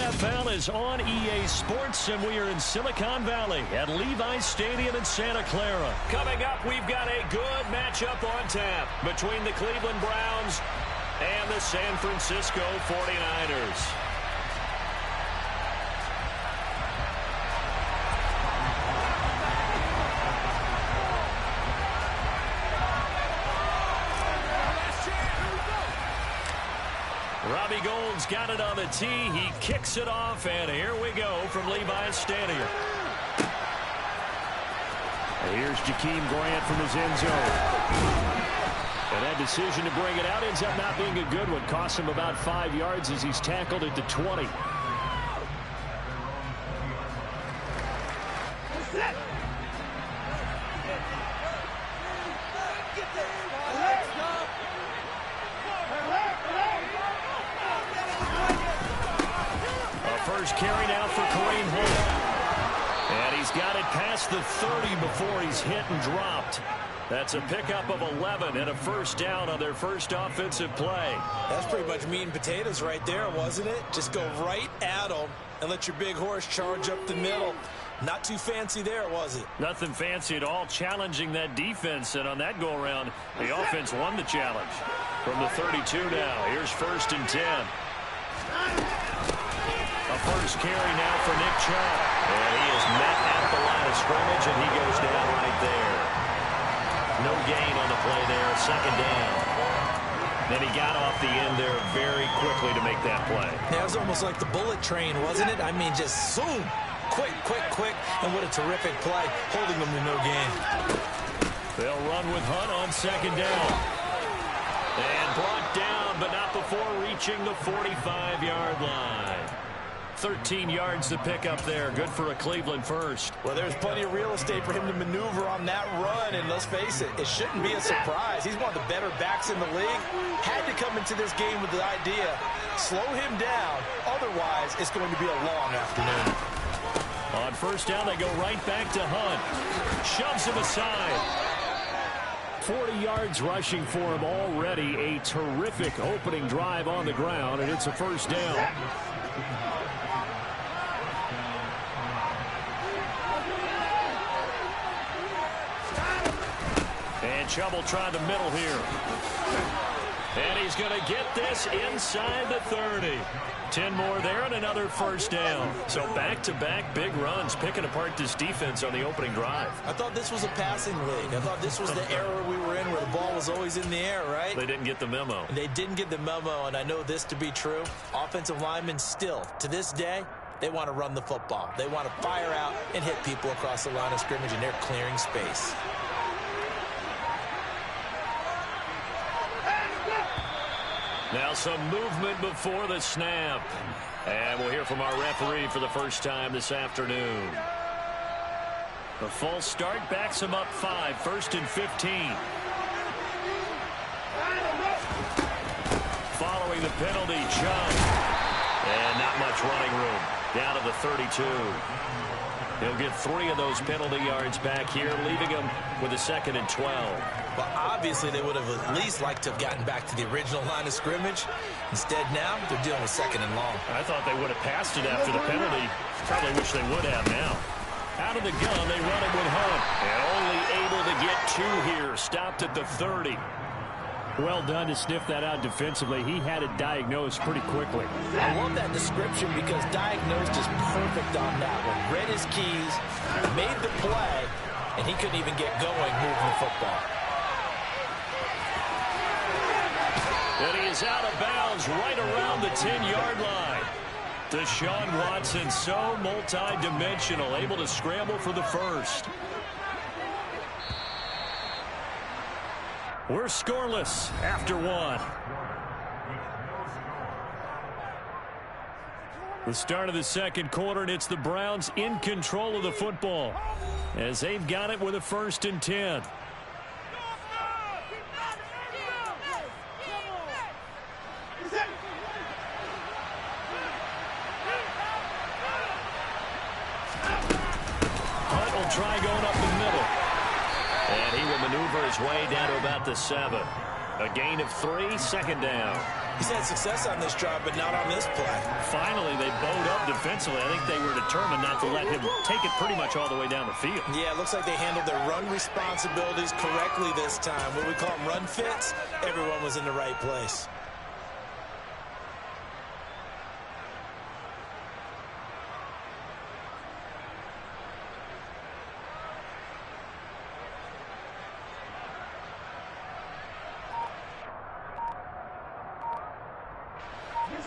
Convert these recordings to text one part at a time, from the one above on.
NFL is on EA Sports, and we are in Silicon Valley at Levi's Stadium in Santa Clara. Coming up, we've got a good matchup on tap between the Cleveland Browns and the San Francisco 49ers. Robbie Gould's got it on the tee. He kicks it off, and here we go from Levi's Stadium. And here's Jakeem Grant from his end zone. And that decision to bring it out ends up not being a good one. Costs him about 5 yards as he's tackled at the 20. Carry now for Kareem Hunt. And he's got it past the 30 before he's hit and dropped. That's a pickup of 11 and a first down on their first offensive play. That's pretty much meat and potatoes right there, wasn't it? Just go right at them and let your big horse charge up the middle. Not too fancy there, was it? Nothing fancy at all, challenging that defense. And on that go-around, the offense won the challenge. From the 32 now, here's 1st and 10. A first carry now for Nick Chubb. And he is met at the line of scrimmage, and he goes down right there. No gain on the play there, 2nd down. Then he got off the end there very quickly to make that play. Yeah, it was almost like the bullet train, wasn't it? I mean, just zoom. Quick, quick, quick. And what a terrific play, holding them to no gain. They'll run with Hunt on 2nd down. And brought down, but not before reaching the 45-yard line. 13 yards to pick up there. Good for a Cleveland first. Well, there's plenty of real estate for him to maneuver on that run, and let's face it, it shouldn't be a surprise. He's one of the better backs in the league. Had to come into this game with the idea, slow him down, otherwise it's going to be a long afternoon. On 1st down, they go right back to Hunt. Shoves him aside. 40 yards rushing for him already. A terrific opening drive on the ground, and it's a 1st down. And Chubb will try the middle here. And he's going to get this inside the 30. 10 more there and another 1st down. So back-to-back big runs, picking apart this defense on the opening drive. I thought this was a passing league. I thought this was the era we were in where the ball was always in the air, right? They didn't get the memo. They didn't get the memo, and I know this to be true. Offensive linemen still, to this day, they want to run the football. They want to fire out and hit people across the line of scrimmage, and they're clearing space. Now some movement before the snap. And we'll hear from our referee for the first time this afternoon. The false start backs him up 5. 1st and 15. Following the penalty, Chubb. And not much running room. Down to the 32. He'll get 3 of those penalty yards back here, leaving him with a 2nd and 12. Well, obviously, they would have at least liked to have gotten back to the original line of scrimmage. Instead, now, they're dealing with 2nd and long. I thought they would have passed it after the penalty. Probably wish they would have now. Out of the gun, they run it with Hunt. And only able to get 2 here. Stopped at the 30. Well done to sniff that out defensively. He had it diagnosed pretty quickly. I love that description because diagnosed is perfect on that one. Read his keys, made the play, and he couldn't even get going moving the football. And he is out of bounds right around the 10-yard line. Deshaun Watson, so multi-dimensional, able to scramble for the first. We're scoreless after 1. The start of the 2nd quarter, and it's the Browns in control of the football as they've got it with a 1st and 10. Hunt will try going up the middle. And he will maneuver his way down to about the 7. A gain of 3, 2nd down. He's had success on this drive, but not on this play. Finally, they bowed up defensively. I think they were determined not to let him take it pretty much all the way down the field. Yeah, it looks like they handled their run responsibilities correctly this time. What we call them run fits, everyone was in the right place.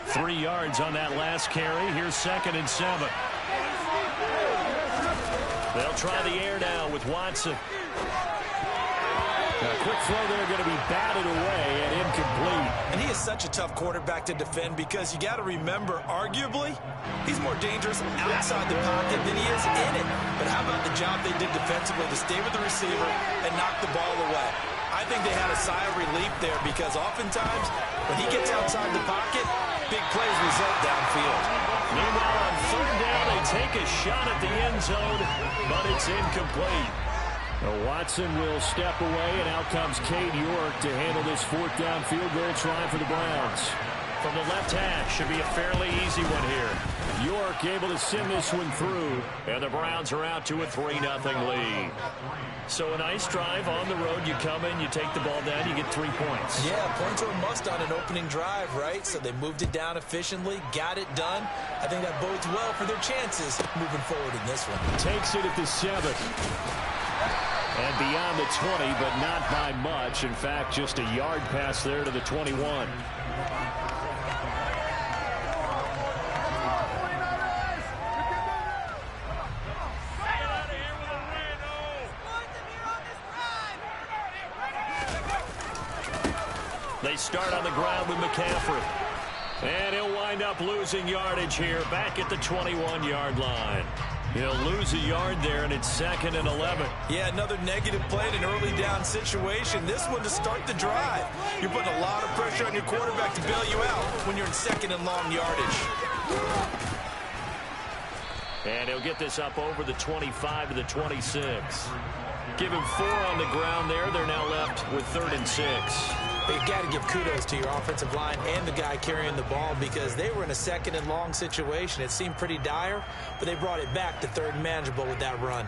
Three yards on that last carry. Here's 2nd and 7. They'll try the air now with Watson. A quick throw there, going to be batted away and incomplete. And he is such a tough quarterback to defend because you got to remember, arguably, he's more dangerous outside the pocket than he is in it. But how about the job they did defensively to stay with the receiver and knock the ball away? I think they had a sigh of relief there because oftentimes when he gets outside the pocket, big plays result downfield. Meanwhile, on 3rd down, they take a shot at the end zone, but it's incomplete. Watson will step away, and out comes Cade York to handle this 4th down field goal try for the Browns. From the left hash, should be a fairly easy one here. York able to send this one through, and the Browns are out to a 3-0 lead. So a nice drive on the road. You come in, you take the ball down, you get 3 points. Yeah, points are a must on an opening drive, right? So they moved it down efficiently, got it done. I think that bodes well for their chances moving forward in this one. Takes it at the 7. And beyond the 20, but not by much. In fact, just a yard pass there to the 21. They start on the ground with McCaffrey. And he'll wind up losing yardage here back at the 21-yard line. He'll lose a yard there, and it's 2nd and 11. Yeah, another negative play in an early down situation. This one to start the drive. You're putting a lot of pressure on your quarterback to bail you out when you're in 2nd and long yardage. And he'll get this up over the 25 to the 26. Give him 4 on the ground there. They're now left with 3rd and 6. You've got to give kudos to your offensive line and the guy carrying the ball because they were in a 2nd and long situation. It seemed pretty dire, but they brought it back to 3rd and manageable with that run.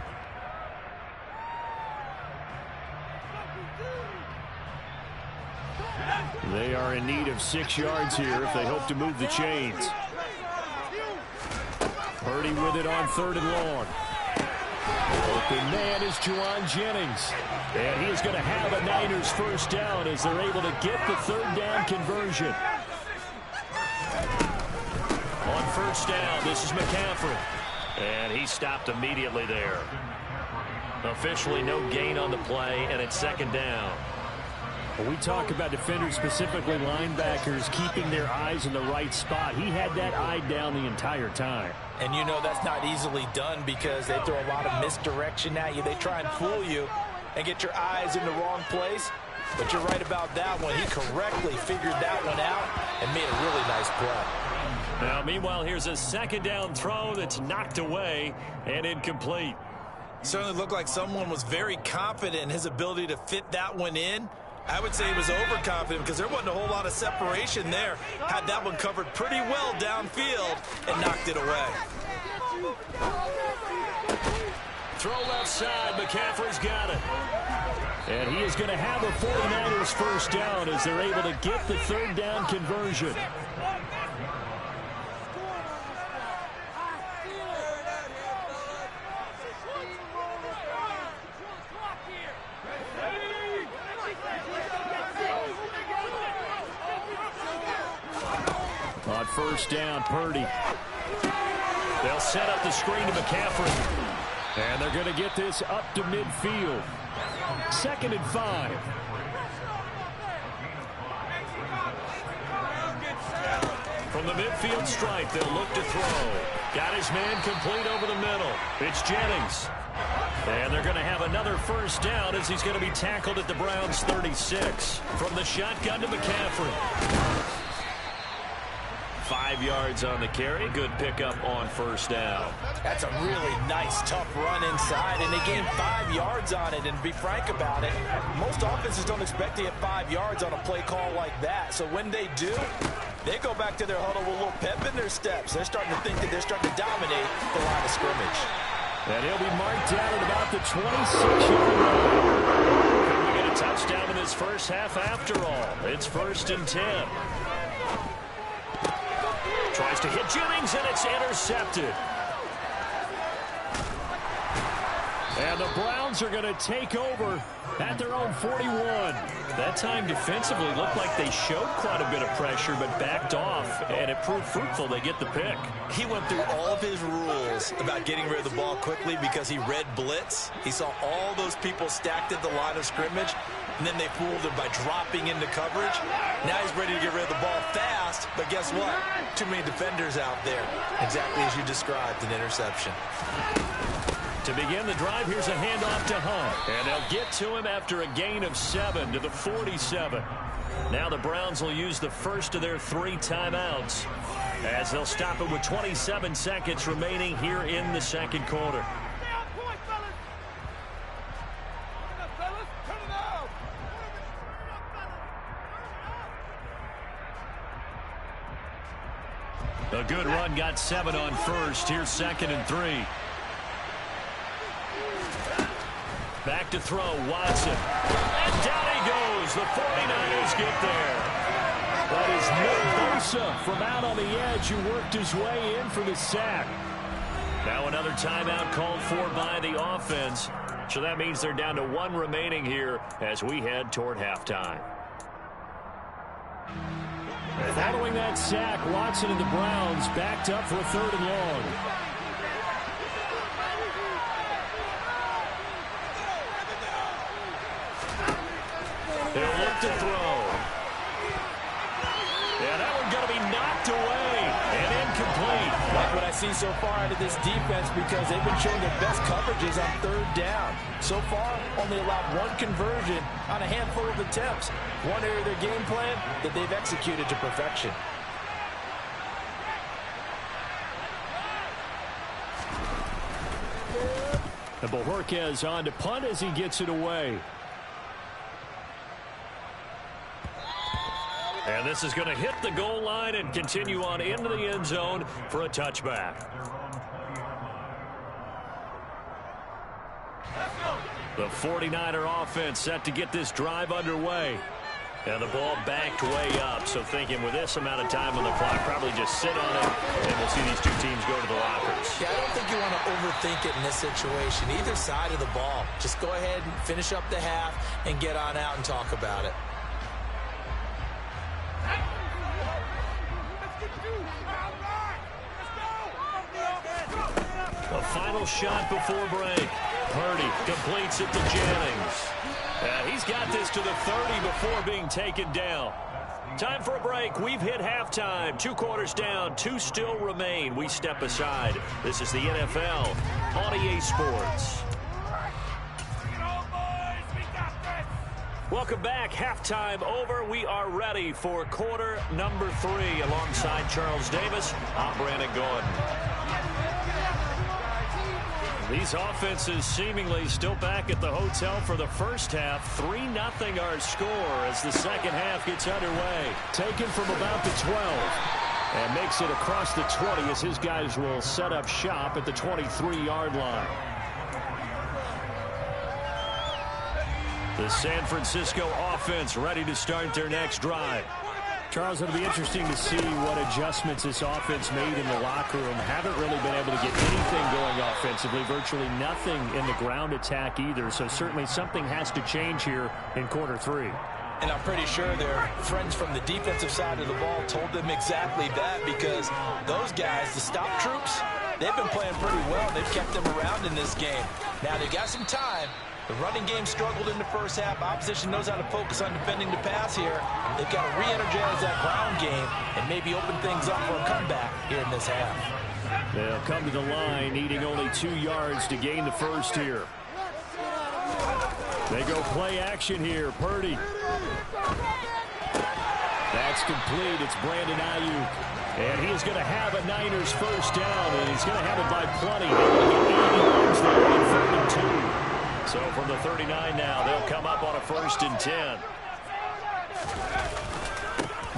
They are in need of 6 yards here if they hope to move the chains. Purdy with it on 3rd and long. Open man is Juwan Jennings. And he is going to have a Niners 1st down as they're able to get the 3rd down conversion. On 1st down, this is McCaffrey. And he stopped immediately there. Officially no gain on the play, and it's 2nd down. When we talk about defenders, specifically linebackers, keeping their eyes in the right spot, he had that eye down the entire time. And you know that's not easily done because they throw a lot of misdirection at you. They try and fool you and get your eyes in the wrong place. But you're right about that one. He correctly figured that one out and made a really nice play. Now, meanwhile, here's a 2nd down throw that's knocked away and incomplete. Certainly looked like someone was very confident in his ability to fit that one in. I would say he was overconfident because there wasn't a whole lot of separation there. Had that one covered pretty well downfield and knocked it away. Throw left side. McCaffrey's got it. And he is going to have a 49ers 1st down as they're able to get the 3rd down conversion. On 1st down, Purdy. They'll set up the screen to McCaffrey. And they're going to get this up to midfield. 2nd and 5. From the midfield stripe, they'll look to throw. Got his man complete over the middle. It's Jennings. And they're going to have another 1st down as he's going to be tackled at the Browns' 36. From the shotgun to McCaffrey. 5 yards on the carry. Good pickup on first down. That's a really nice, tough run inside, and they gained 5 yards on it. And to be frank about it, most offenses don't expect to get 5 yards on a play call like that. So when they do, they go back to their huddle with a little pep in their steps. They're starting to think that they're starting to dominate the line of scrimmage. And he'll be marked down at about the 26-yard line. Can we get a touchdown in this first half after all? It's 1st and 10. Tries to hit Jennings, and it's intercepted. And the Browns are going to take over at their own 41. That time defensively looked like they showed quite a bit of pressure but backed off, and it proved fruitful. They get the pick. He went through all of his rules about getting rid of the ball quickly because he read blitz. He saw all those people stacked at the line of scrimmage, and then they fooled him by dropping into coverage. Now he's ready to get rid of the ball fast, but guess what? Too many defenders out there. Exactly as you described, an interception. To begin the drive, here's a handoff to Hunt. And they'll get to him after a gain of 7 to the 47. Now the Browns will use the first of their 3 timeouts as they'll stop it with 27 seconds remaining here in the second quarter. A good run got 7 on first. Here's 2nd and 3. Back to throw, Watson. And down he goes. The 49ers get there. That is Nick Bosa from out on the edge who worked his way in for the sack. Now another timeout called for by the offense. So that means they're down to 1 remaining here as we head toward halftime. Following that sack, Watson and the Browns backed up for a 3rd and long. They'll look to throw. Yeah, that one going to be knocked away and incomplete. Like what I see so far out of this defense because they've been showing their best coverages on 3rd down. So far, only allowed 1 conversion on a handful of attempts. One area of their game plan that they've executed to perfection. And Bojorquez on to punt as he gets it away. And this is going to hit the goal line and continue on into the end zone for a touchback. The 49er offense set to get this drive underway. And the ball backed way up. So thinking with this amount of time on the clock, probably just sit on it, and we'll see these 2 teams go to the lockers. Yeah, I don't think you want to overthink it in this situation. Either side of the ball. Just go ahead and finish up the half and get on out and talk about it. A final shot before break. Purdy completes it to Jennings. He's got this to the 30 before being taken down. Time for a break. We've hit halftime. 2 quarters down. 2 still remain. We step aside. This is the NFL on EA Sports. Welcome back. Halftime over. We are ready for quarter number 3. Alongside Charles Davis, I'm Brandon Gordon. These offenses seemingly still back at the hotel for the first half. 3-0 our score as the second half gets underway. Taken from about the 12 and makes it across the 20 as his guys will set up shop at the 23-yard line. The San Francisco offense ready to start their next drive. Charles, it'll be interesting to see what adjustments this offense made in the locker room. Haven't really been able to get anything going offensively. Virtually nothing in the ground attack either. So certainly something has to change here in quarter 3. And I'm pretty sure their friends from the defensive side of the ball told them exactly that because those guys, the stop troops, they've been playing pretty well. They've kept them around in this game. Now they've got some time. The running game struggled in the first half. Opposition knows how to focus on defending the pass here. They've got to re-energize that ground game and maybe open things up for a comeback here in this half. They'll come to the line, needing only 2 yards to gain the first here. They go play action here. Purdy. That's complete. It's Brandon Ayuk. And he is going to have a Niners first down, and he's going to have it by plenty. They're going to get 80 yards there on 3rd and 2. So from the 39 now, they'll come up on a 1st and 10.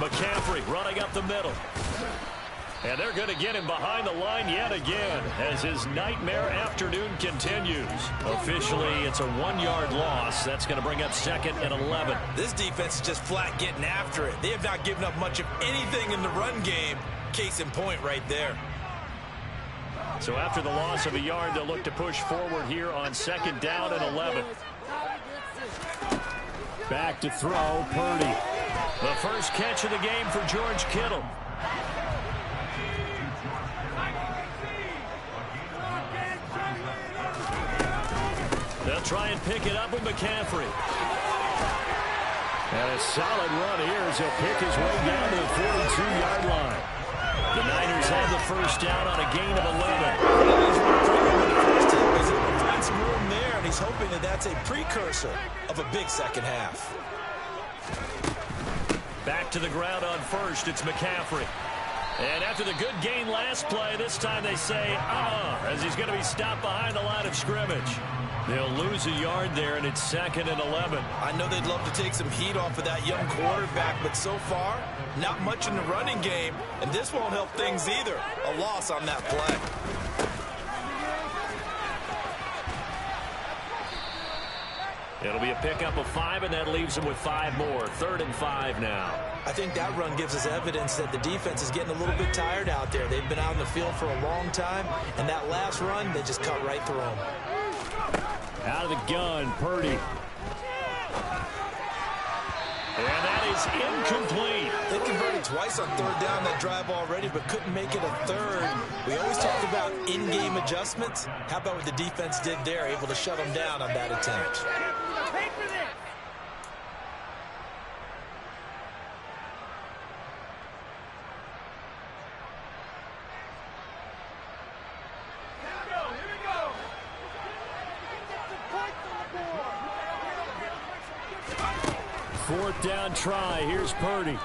McCaffrey running up the middle. And they're going to get him behind the line yet again as his nightmare afternoon continues. Officially, it's a 1-yard loss. That's going to bring up 2nd and 11. This defense is just flat getting after it. They have not given up much of anything in the run game. Case in point right there. So after the loss of a yard, they'll look to push forward here on 2nd down and 11. Back to throw, Purdy. The first catch of the game for George Kittle. They'll try and pick it up with McCaffrey. And a solid run here as he'll pick his way down to the 42-yard line. The Niners have the first down on a gain of 11. He's able to find some room there, and he's hoping that that's a precursor of a big second half. Back to the ground on first. It's McCaffrey. And after the good gain last play, this time they say, as he's going to be stopped behind the line of scrimmage. They'll lose a yard there, and it's 2nd and 11. I know they'd love to take some heat off of that young quarterback, but so far, not much in the running game, and this won't help things either. A loss on that play. It'll be a pickup of 5, and that leaves them with 5 more. 3rd and 5 now. I think that run gives us evidence that the defense is getting a little bit tired out there. They've been out in the field for a long time, and that last run, they just cut right through them. Out of the gun, Purdy. And that is incomplete. They converted twice on 3rd down that drive already, but couldn't make it a 3rd. We always talk about in-game adjustments. How about what the defense did there, able to shut them down on that attempt? Fourth down try. Here's Purdy. And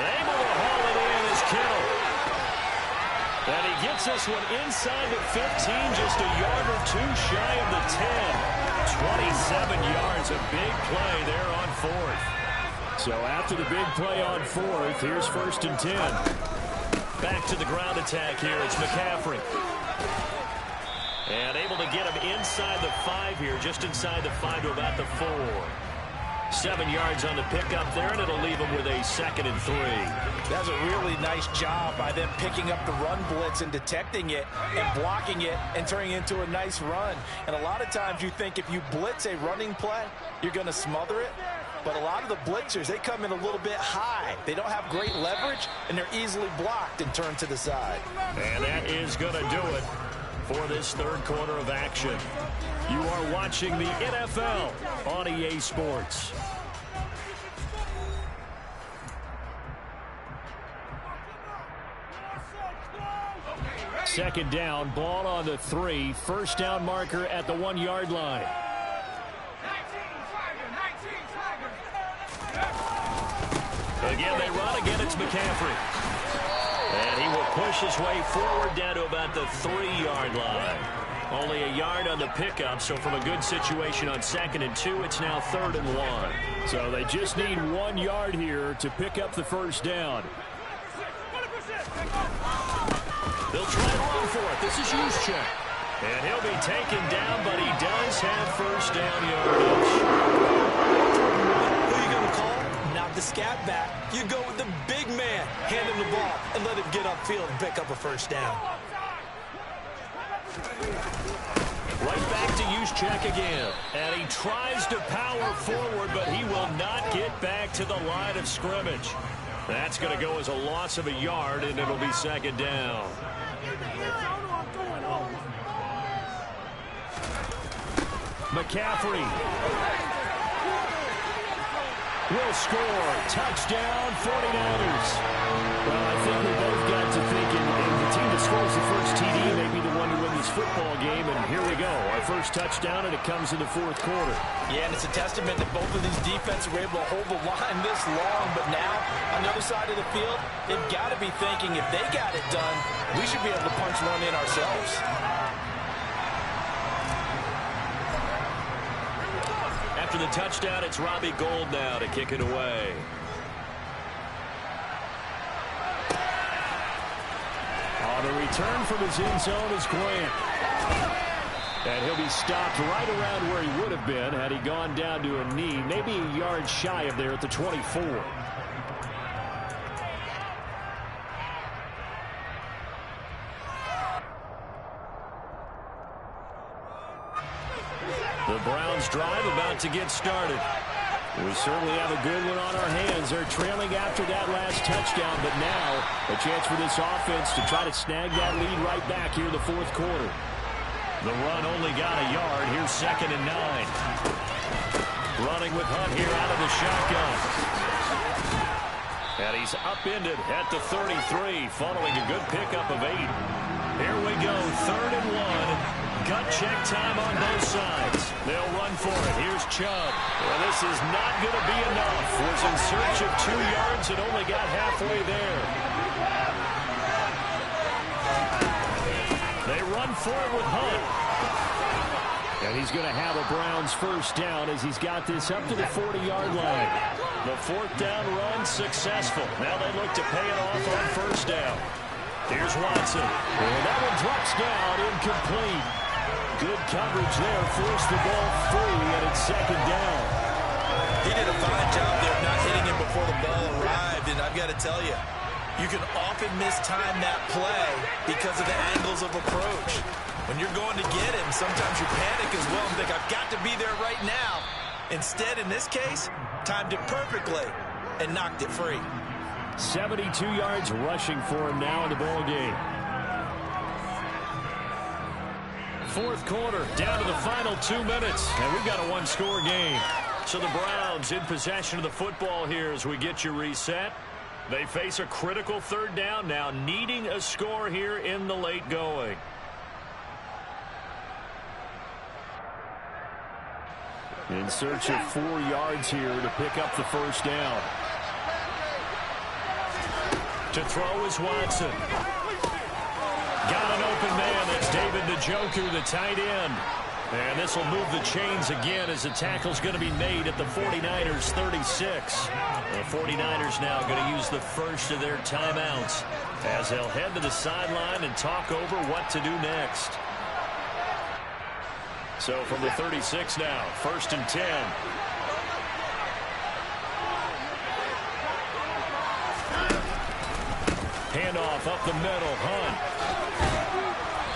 able to haul it in is Kittle. And he gets this one inside the 15, just a yard or 2 shy of the 10. 27 yards, a big play there on 4th. So after the big play on 4th, here's 1st and 10. Back to the ground attack here. It's McCaffrey. And able to get him inside the 5 here, just inside the 5 to about the 4. 7 yards on the pickup there, and it'll leave him with a 2nd and 3. That's a really nice job by them picking up the run blitz and detecting it and blocking it and turning it into a nice run. And a lot of times you think if you blitz a running play, you're going to smother it. But a lot of the blitzers, they come in a little bit high. They don't have great leverage, and they're easily blocked and turned to the side. And that is going to do it for this 3rd quarter of action. You are watching the NFL on EA Sports. Second down, ball on the 3. First down marker at the 1-yard line. Again, they run. Again, it's McCaffrey. And he will push his way forward down to about the 3-yard line. Only a yard on the pickup, so from a good situation on 2nd and 2, it's now 3rd and 1. So they just need 1 yard here to pick up the first down. They'll try to run for it. This is Juszczyk. And he'll be taken down, but he does have first down yardage. Who are you going to call? Not the scat back. You go with the big man. Hand him the ball and let him get upfield and pick up a first down. Right back to Juszczyk again. And he tries to power forward, but he will not get back to the line of scrimmage. That's going to go as a loss of a yard, and it'll be 2nd down. McCaffrey will score. Touchdown, 49ers. Well, I think we both got to thinking the team that scores the first TD may be the one to win the this football game, and here we go. Our first touchdown, and it comes in the fourth quarter. Yeah, and it's a testament that both of these defenses were able to hold the line this long, but now, on the other side of the field, they've got to be thinking if they got it done, we should be able to punch one in ourselves. After the touchdown, it's Robbie Gould now to kick it away. On the return from his end zone is Grant. And he'll be stopped right around where he would have been had he gone down to a knee, maybe a yard shy of there at the 24. The Browns drive about to get started. We certainly have a good one on our hands. They're trailing after that last touchdown, but now a chance for this offense to try to snag that lead right back here in the fourth quarter. The run only got a yard. Here's 2nd and 9. Running with Hunt here out of the shotgun. And he's upended at the 33 following a good pickup of 8. Here we go, 3rd and 1. Gut check time on both sides. They'll run for it. Here's Chubb. Well, this is not going to be enough. Was in search of 2 yards and only got halfway there. They run for it with Hunt. And he's going to have a Browns first down as he's got this up to the 40-yard line. The 4th down run successful. Now they look to pay it off on first down. Here's Watson. And that one drops down, incomplete. Good coverage there, forced the ball free, and it's 2nd down. He did a fine job there of not hitting him before the ball arrived, and I've got to tell you, you can often mistime that play because of the angles of approach. When you're going to get him, sometimes you panic as well and think, I've got to be there right now. Instead, in this case, timed it perfectly and knocked it free. 72 yards rushing for him now in the ball game. Fourth quarter, down to the final 2 minutes, and we've got a one-score game. So the Browns in possession of the football here as we get you reset. They face a critical 3rd down now, needing a score here in the late going. In search of 4 yards here to pick up the first down. To throw is Watson. Got an open man. That's David Njoku, the tight end. And this will move the chains again as the tackle's going to be made at the 49ers 36. The 49ers now going to use the first of their timeouts as they'll head to the sideline and talk over what to do next. So from the 36 now, 1st and 10. Handoff up the middle, Hunt.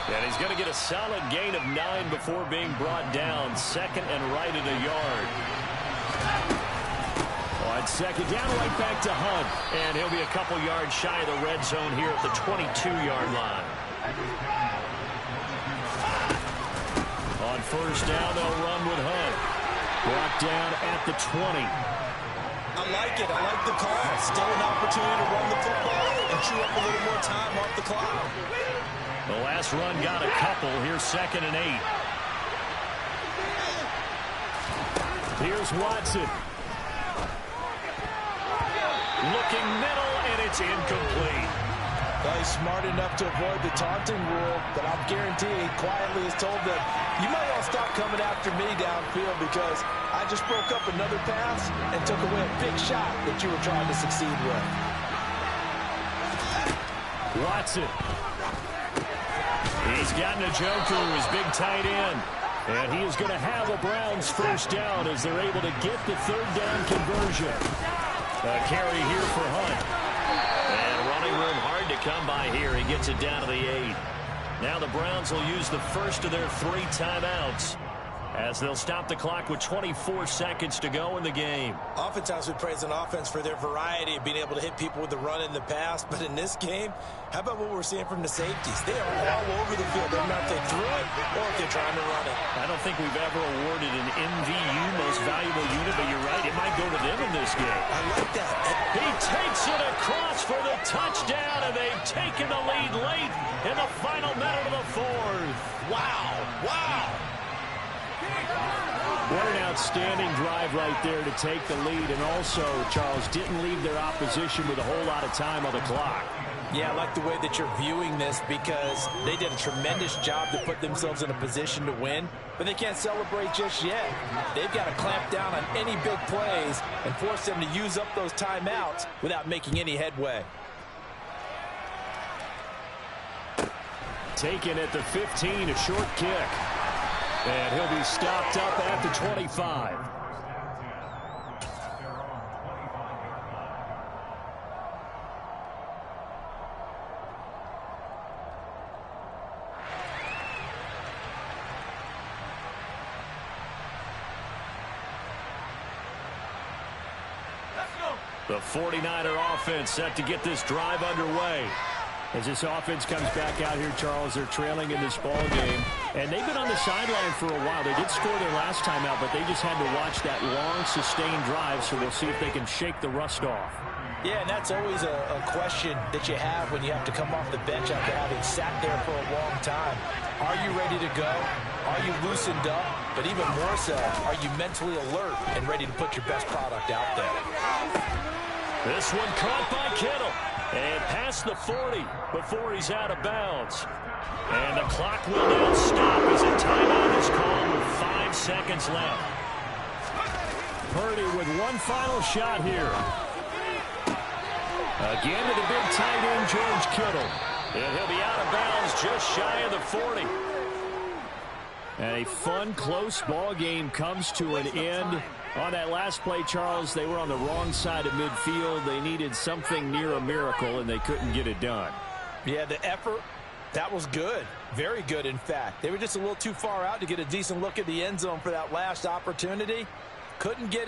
And he's going to get a solid gain of 9 before being brought down. 2nd and right at a yard. On 2nd down, right back to Hunt. And he'll be a couple yards shy of the red zone here at the 22-yard line. On 1st down, they'll run with Hunt. Brought down at the 20. I like it. I like the call. Still an opportunity to run the football and chew up a little more time off the clock. The last run got a couple. Here's 2nd and 8. Here's Watson. Looking middle, and it's incomplete. Well, he's smart enough to avoid the taunting rule, but I'll guarantee he quietly has told them, you might all stop coming after me downfield because I just broke up another pass and took away a big shot that you were trying to succeed with. Watson. He's got Njoku, his big tight end. And he is going to have a Browns first down as they're able to get the 3rd down conversion. A carry here for Hunt. And running room hard to come by here. He gets it down to the 8. Now the Browns will use the first of their 3 timeouts. as they'll stop the clock with 24 seconds to go in the game. Oftentimes we praise an offense for their variety of being able to hit people with the run in the past, but in this game, how about what we're seeing from the safeties? They are all over the field. They're not if they threw it or if they're trying to run it. I don't think we've ever awarded an MVU, most valuable unit, but you're right, it might go to them in this game. I like that. He takes it across for the touchdown, and they've taken the lead late in the final minute of the fourth. Wow. Wow. What an outstanding drive right there to take the lead, and also, Charles, didn't leave their opposition with a whole lot of time on the clock. Yeah, I like the way that you're viewing this because they did a tremendous job to put themselves in a position to win, but they can't celebrate just yet. They've got to clamp down on any big plays and force them to use up those timeouts without making any headway. Taken at the 15, a short kick. And he'll be stopped up at the 25. The 49er offense set to get this drive underway. As this offense comes back out here, Charles, they're trailing in this ball game. And they've been on the sideline for a while. They did score their last time out, but they just had to watch that long, sustained drive, so we'll see if they can shake the rust off. Yeah, and that's always a question that you have when you have to come off the bench after having sat there for a long time. Are you ready to go? Are you loosened up? But even more so, are you mentally alert and ready to put your best product out there? This one caught by Kittle. And past the 40 before he's out of bounds. And the clock will now stop as a timeout is called with 5 seconds left. Purdy with one final shot here. Again to the big tight end, George Kittle. And he'll be out of bounds just shy of the 40. And a fun, close ball game comes to an end. On that last play, Charles, they were on the wrong side of midfield. They needed something near a miracle, and they couldn't get it done. Yeah, the effort, that was good. Very good, in fact. They were just a little too far out to get a decent look at the end zone for that last opportunity. Couldn't get it.